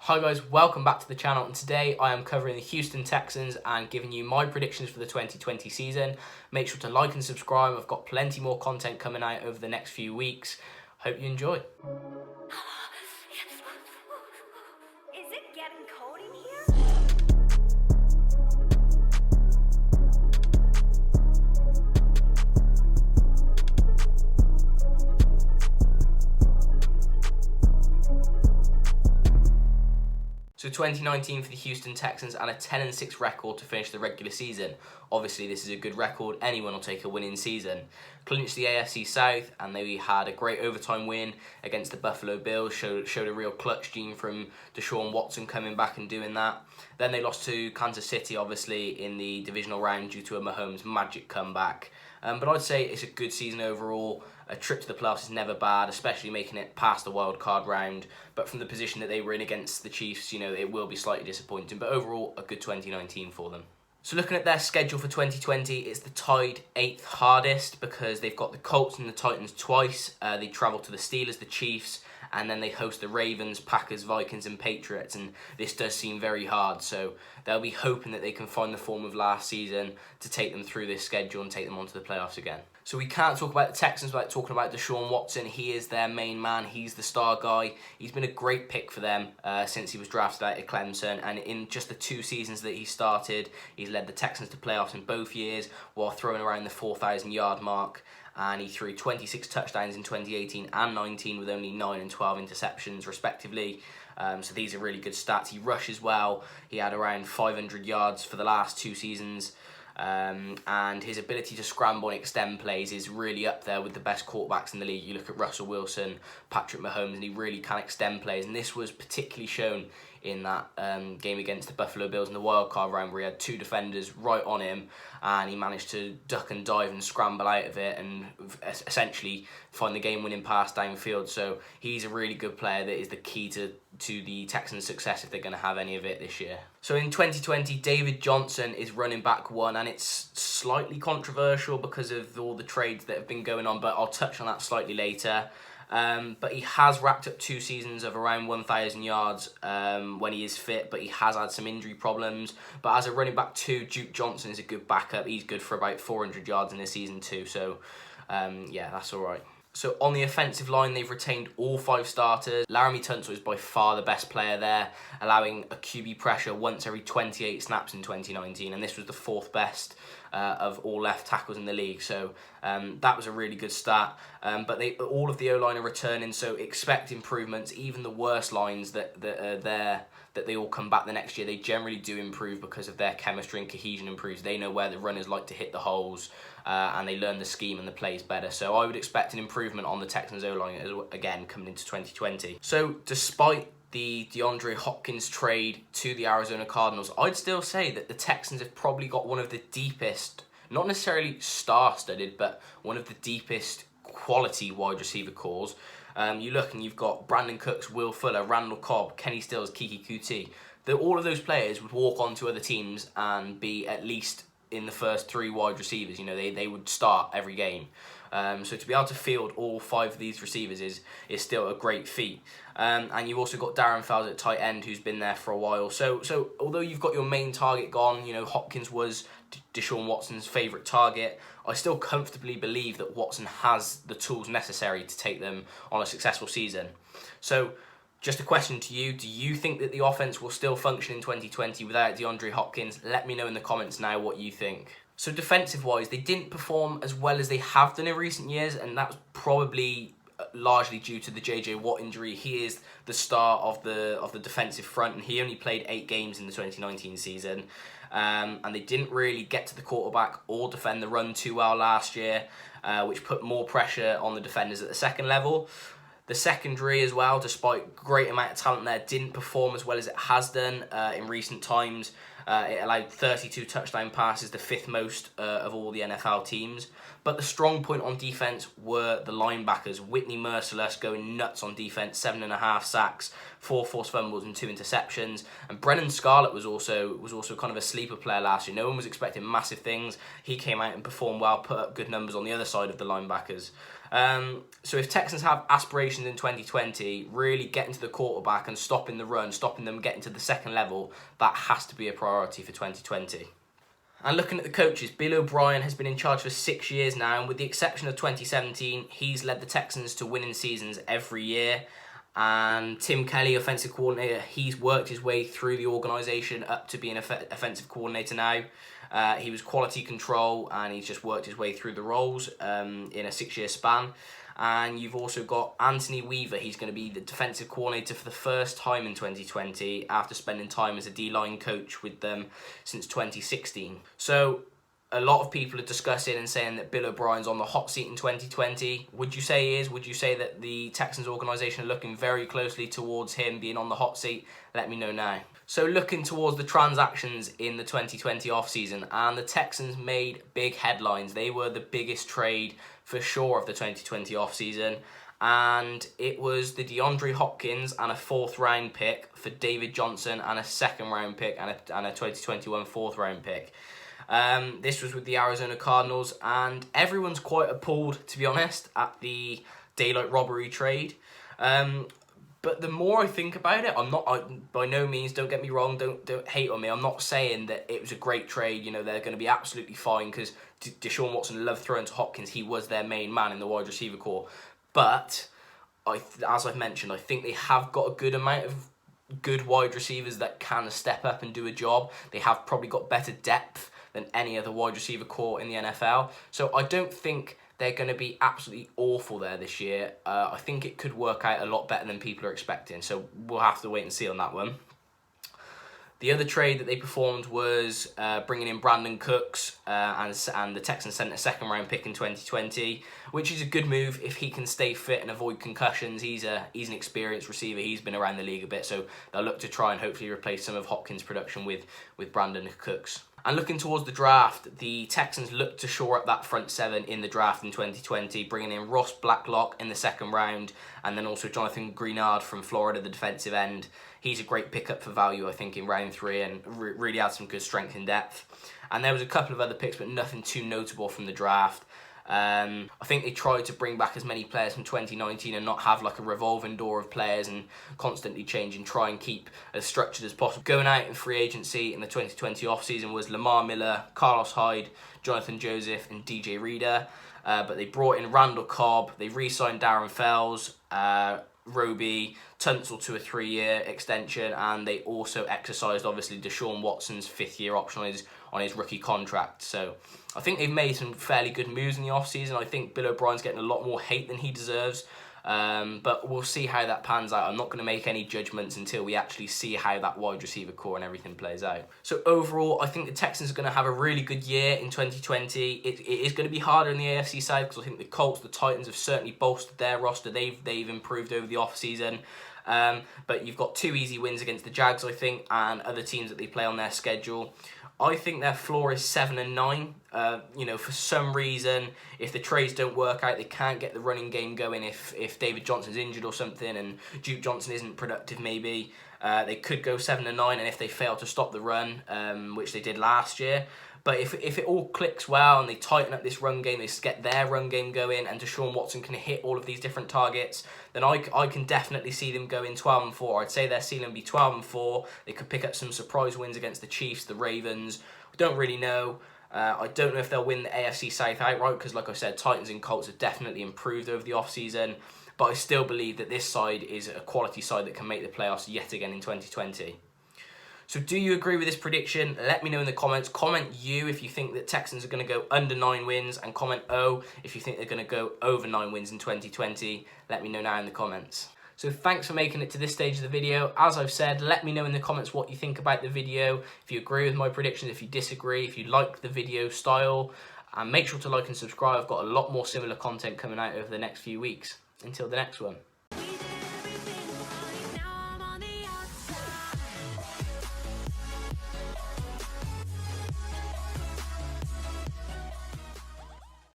Hi guys, welcome back to the channel, and today I am covering the Houston Texans and giving you my predictions for the 2020 season. Make sure to like and subscribe. I've got plenty more content coming out over the next few weeks. Hope you enjoy. Is it getting cold in here? So 2019 for the Houston Texans and a 10-6 record to finish the regular season. Obviously this is a good record, anyone will take a winning season. Clinched the AFC South and they had a great overtime win against the Buffalo Bills, showed a real clutch gene from Deshaun Watson coming back and doing that. Then they lost to Kansas City obviously in the divisional round due to a Mahomes magic comeback. But I'd say it's a good season overall. A trip to the playoffs is never bad, especially making it past the wild card round. But from the position that they were in against the Chiefs, it will be slightly disappointing. But overall, a good 2019 for them. So looking at their schedule for 2020, it's the tied 8th hardest because they've got the Colts and the Titans twice. They travel to the Steelers, the Chiefs, and then they host the Ravens, Packers, Vikings and Patriots, and this does seem very hard, so they'll be hoping that they can find the form of last season to take them through this schedule and take them onto the playoffs again. So we can't talk about the Texans without talking about Deshaun Watson. He is their main man, he's the star guy. He's been a great pick for them since he was drafted out of Clemson, and in just the 2 seasons that he started, he's led the Texans to playoffs in both years while throwing around the 4,000 yard mark. And he threw 26 touchdowns in 2018 and 19 with only 9 and 12 interceptions respectively. So these are really good stats. He rushes well. He had around 500 yards for the last 2 seasons. And his ability to scramble and extend plays is really up there with the best quarterbacks in the league. You look at Russell Wilson, Patrick Mahomes, and he really can extend plays. And this was particularly shown in that game against the Buffalo Bills in the wildcard round, where he had 2 defenders right on him and he managed to duck and dive and scramble out of it and essentially find the game-winning pass downfield. So he's a really good player that is the key to the Texans' success if they're going to have any of it this year. So in 2020, David Johnson is running back 1, and it's slightly controversial because of all the trades that have been going on, but I'll touch on that slightly later. But he has racked up 2 seasons of around 1,000 yards when he is fit, but he has had some injury problems. But as a running back 2, Duke Johnson is a good backup. He's good for about 400 yards in this season too, so yeah, that's all right. So on the offensive line, they've retained all 5 starters. Laramie Tunsil is by far the best player there, allowing a QB pressure once every 28 snaps in 2019, and this was the 4th best of all left tackles in the league. So that was a really good stat. But all of the O-line are returning, so expect improvements. Even the worst lines that are there, that they all come back the next year, they generally do improve because of their chemistry and cohesion improves. They know where the runners like to hit the holes, and they learn the scheme and the plays better. So I would expect an improvement on the Texans O-line again coming into 2020. So despite the DeAndre Hopkins trade to the Arizona Cardinals, I'd still say that the Texans have probably got one of the deepest, not necessarily star-studded, but one of the deepest quality wide receiver cores. You look and you've got Brandin Cooks, Will Fuller, Randall Cobb, Kenny Stills, Kiki Kuti. All of those players would walk onto other teams and be at least in the first 3 wide receivers. They would start every game. So to be able to field all 5 of these receivers is still a great feat. And you've also got Darren Fells at tight end, who's been there for a while. So although you've got your main target gone, Hopkins was Deshaun Watson's favourite target, I still comfortably believe that Watson has the tools necessary to take them on a successful season. So just a question to you, do you think that the offense will still function in 2020 without DeAndre Hopkins? Let me know in the comments now what you think. So defensive-wise, they didn't perform as well as they have done in recent years, and that's probably largely due to the J.J. Watt injury. He is the star of the defensive front, and he only played 8 games in the 2019 season. And they didn't really get to the quarterback or defend the run too well last year, which put more pressure on the defenders at the second level. The secondary as well, despite great amount of talent there, didn't perform as well as it has done in recent times. It allowed 32 touchdown passes, the 5th most of all the NFL teams. But the strong point on defense were the linebackers. Whitney Merciless going nuts on defense, 7.5 sacks, 4 forced fumbles and 2 interceptions. And Brennan Scarlett was also kind of a sleeper player last year. No one was expecting massive things. He came out and performed well, put up good numbers on the other side of the linebackers. So if Texans have aspirations in 2020, really getting to the quarterback and stopping the run, stopping them getting to the second level, that has to be a priority for 2020. And looking at the coaches, Bill O'Brien has been in charge for 6 years now, and with the exception of 2017, he's led the Texans to winning seasons every year. And Tim Kelly, offensive coordinator, he's worked his way through the organisation up to being an offensive coordinator now. He was quality control, and he's just worked his way through the roles in a 6-year span. And you've also got Anthony Weaver. He's going to be the defensive coordinator for the first time in 2020 after spending time as a D-line coach with them since 2016. So a lot of people are discussing and saying that Bill O'Brien's on the hot seat in 2020. Would you say he is? Would you say that the Texans organisation are looking very closely towards him being on the hot seat? Let me know now. So looking towards the transactions in the 2020 offseason, and the Texans made big headlines. They were the biggest trade for sure of the 2020 offseason, and it was the DeAndre Hopkins and a 4th round pick for David Johnson and a 2nd round pick and a 2021 4th round pick. This was with the Arizona Cardinals, and everyone's quite appalled, to be honest, at the daylight robbery trade. But the more I think about it, by no means, don't get me wrong, don't hate on me. I'm not saying that it was a great trade. You know, they're going to be absolutely fine because Deshaun Watson loved throwing to Hopkins. He was their main man in the wide receiver core. But as I've mentioned, I think they have got a good amount of good wide receivers that can step up and do a job. They have probably got better depth than any other wide receiver core in the NFL. So I don't think they're going to be absolutely awful there this year. I think it could work out a lot better than people are expecting. So we'll have to wait and see on that one. The other trade that they performed was bringing in Brandin Cooks, and the Texans sent a 2nd round pick in 2020, which is a good move if he can stay fit and avoid concussions. He's an experienced receiver. He's been around the league a bit, so they'll look to try and hopefully replace some of Hopkins' production with Brandin Cooks. And looking towards the draft, the Texans looked to shore up that front 7 in the draft in 2020, bringing in Ross Blacklock in the 2nd round, and then also Jonathan Greenard from Florida, the defensive end. He's a great pickup for value, I think, in round 3, and really adds some good strength and depth. And there was a couple of other picks, but nothing too notable from the draft. I think they tried to bring back as many players from 2019 and not have like a revolving door of players and constantly change, and try and keep as structured as possible. Going out in free agency in the 2020 offseason was Lamar Miller, Carlos Hyde, Jonathan Joseph and DJ Reader. But they brought in Randall Cobb, they re-signed Darren Fells, Roby, Tunsil to a 3-year extension, and they also exercised obviously Deshaun Watson's 5th-year option on his rookie contract. So I think they've made some fairly good moves in the offseason. I think Bill O'Brien's getting a lot more hate than he deserves. But we'll see how that pans out. I'm not going to make any judgments until we actually see how that wide receiver core and everything plays out. So overall, I think the Texans are going to have a really good year in 2020. It is going to be harder in the AFC side because I think the Colts, the Titans have certainly bolstered their roster. They've improved over the offseason. But you've got 2 easy wins against the Jags, I think, and other teams that they play on their schedule. I think their floor is 7-9. For some reason, if the trades don't work out, they can't get the running game going. If David Johnson's injured or something, and Duke Johnson isn't productive, maybe they could go 7-9. And if they fail to stop the run, which they did last year. But if it all clicks well and they tighten up this run game, they get their run game going, and Deshaun Watson can hit all of these different targets, then I can definitely see them going 12-4. I'd say their ceiling would be 12-4. They could pick up some surprise wins against the Chiefs, the Ravens. We don't really know. I don't know if they'll win the AFC South outright because, like I said, Titans and Colts have definitely improved over the offseason. But I still believe that this side is a quality side that can make the playoffs yet again in 2020. So do you agree with this prediction? Let me know in the comments. Comment U if you think that Texans are going to go under 9 wins, and comment O if you think they're going to go over 9 wins in 2020. Let me know now in the comments. So thanks for making it to this stage of the video. As I've said, let me know in the comments what you think about the video. If you agree with my predictions, if you disagree, if you like the video style. And make sure to like and subscribe. I've got a lot more similar content coming out over the next few weeks. Until the next one.